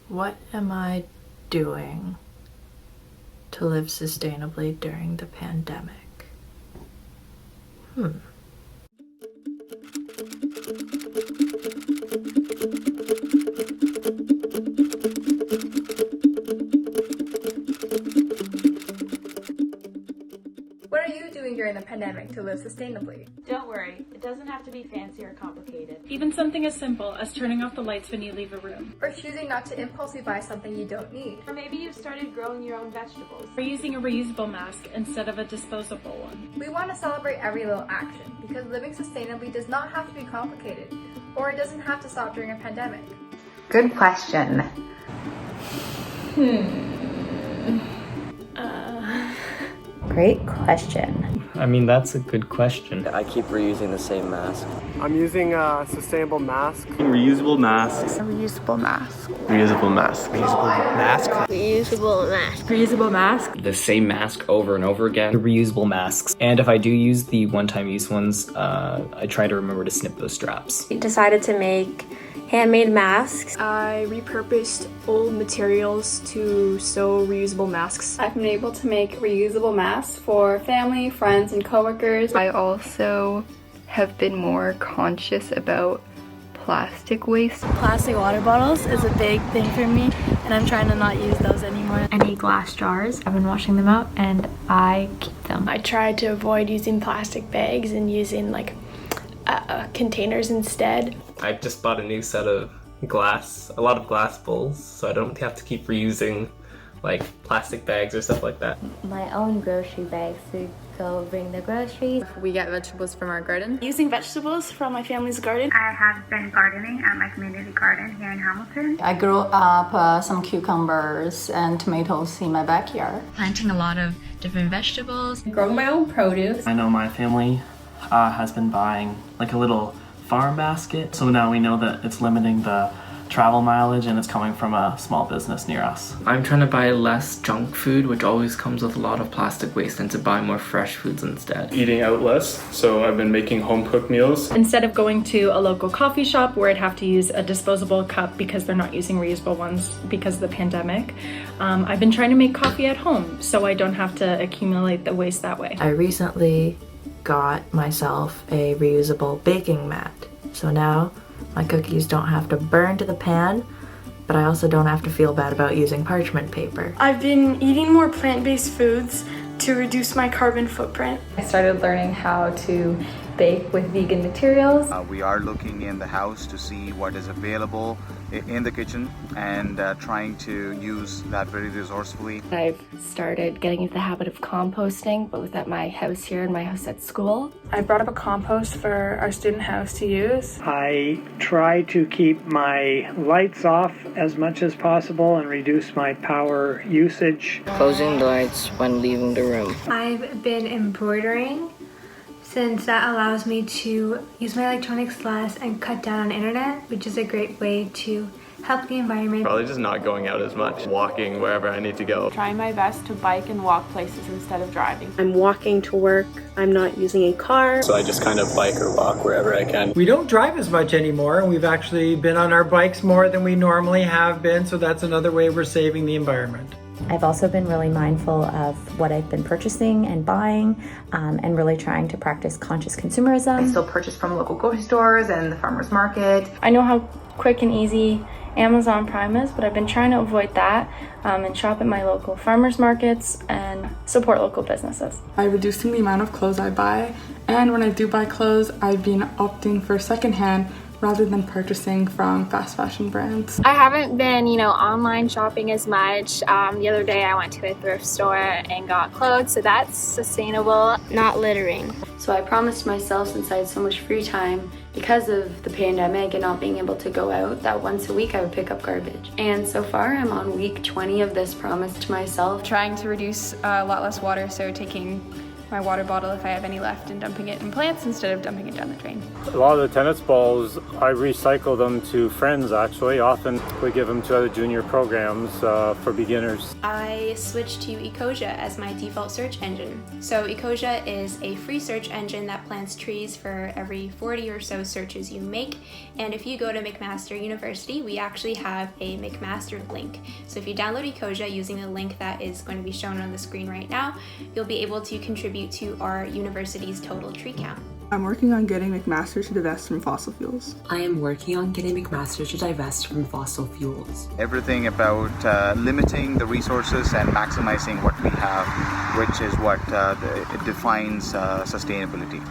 What am I doing to live sustainably during the pandemic? What are you doing during the pandemic to live sustainably? Don't worry, it doesn't have to be fancy or complicated. Even something as simple as turning off the lights when you leave a room. Or choosing not to impulsively buy something you don't need. Or maybe you've started growing your own vegetables. Or using a reusable mask instead of a disposable one. We want to celebrate every little action because living sustainably does not have to be complicated, or it doesn't have to stop during a pandemic. Good question. Great question. I mean, that's a good question. I keep reusing the same mask. I'm using a sustainable mask. Reusable masks. A reusable mask. Reusable mask. Reusable mask. Reusable mask. Reusable mask. The same mask over and over again. The reusable masks. And if I do use the one-time use ones, I try to remember to snip those straps. We decided to make handmade masks. I repurposed old materials to sew reusable masks. I've been able to make reusable masks for family, friends, and coworkers. I also have been more conscious about plastic waste. Plastic water bottles is a big thing for me, and I'm trying to not use those anymore. Any glass jars, I've been washing them out and I keep them. I try to avoid using plastic bags and using containers instead. I just bought a new set of a lot of glass bowls, so I don't have to keep reusing like plastic bags or stuff like that. My own grocery bags to go bring the groceries. We get vegetables from our garden. Using vegetables from my family's garden. I have been gardening at my community garden here in Hamilton. I grew up some cucumbers and tomatoes in my backyard. Planting a lot of different vegetables. Growing my own produce. I know my family has been buying like a little farm basket, so now we know that it's limiting the travel mileage and it's coming from a small business near us. I'm trying to buy less junk food, which always comes with a lot of plastic waste, and to buy more fresh foods instead. Eating out less, so I've been making home cooked meals. Instead of going to a local coffee shop where I'd have to use a disposable cup because they're not using reusable ones because of the pandemic, I've been trying to make coffee at home so I don't have to accumulate the waste that way. I recently got myself a reusable baking mat, so now my cookies don't have to burn to the pan, but I also don't have to feel bad about using parchment paper. I've been eating more plant-based foods to reduce my carbon footprint. I started learning how to bake with vegan materials. We are looking in the house to see what is available in the kitchen and trying to use that very resourcefully. I've started getting into the habit of composting, both at my house here and my house at school. I brought up a compost for our student house to use. I try to keep my lights off as much as possible and reduce my power usage. Closing the lights when leaving the room. I've been embroidering, since that allows me to use my electronics less and cut down on internet, which is a great way to help the environment. Probably just not going out as much, walking wherever I need to go. Trying my best to bike and walk places instead of driving. I'm walking to work. I'm not using a car. So I just kind of bike or walk wherever I can. We don't drive as much anymore, and we've actually been on our bikes more than we normally have been, so that's another way we're saving the environment. I've also been really mindful of what I've been purchasing and buying, and really trying to practice conscious consumerism. I still purchase from local grocery stores and the farmer's market. I know how quick and easy Amazon Prime is, but I've been trying to avoid that and shop at my local farmers markets and support local businesses. I'm reducing the amount of clothes I buy, and when I do buy clothes, I've been opting for secondhand rather than purchasing from fast fashion brands. I haven't been, online shopping as much. The other day I went to a thrift store and got clothes, so that's sustainable. Not littering. So I promised myself, since I had so much free time because of the pandemic and not being able to go out, that once a week I would pick up garbage. And so far I'm on week 20 of this promise to myself. Trying to reduce a lot less water, so taking my water bottle if I have any left and dumping it in plants instead of dumping it down the drain. A lot of the tennis balls, I recycle them to friends actually. Often we give them to other junior programs for beginners. I switched to Ecosia as my default search engine. So Ecosia is a free search engine that plants trees for every 40 or so searches you make. And if you go to McMaster University, we actually have a McMaster link. So if you download Ecosia using the link that is going to be shown on the screen right now, you'll be able to contribute to our university's total tree count. I'm working on getting McMaster to divest from fossil fuels. I am working on getting McMaster to divest from fossil fuels. Everything about limiting the resources and maximizing what we have, which is what it defines sustainability.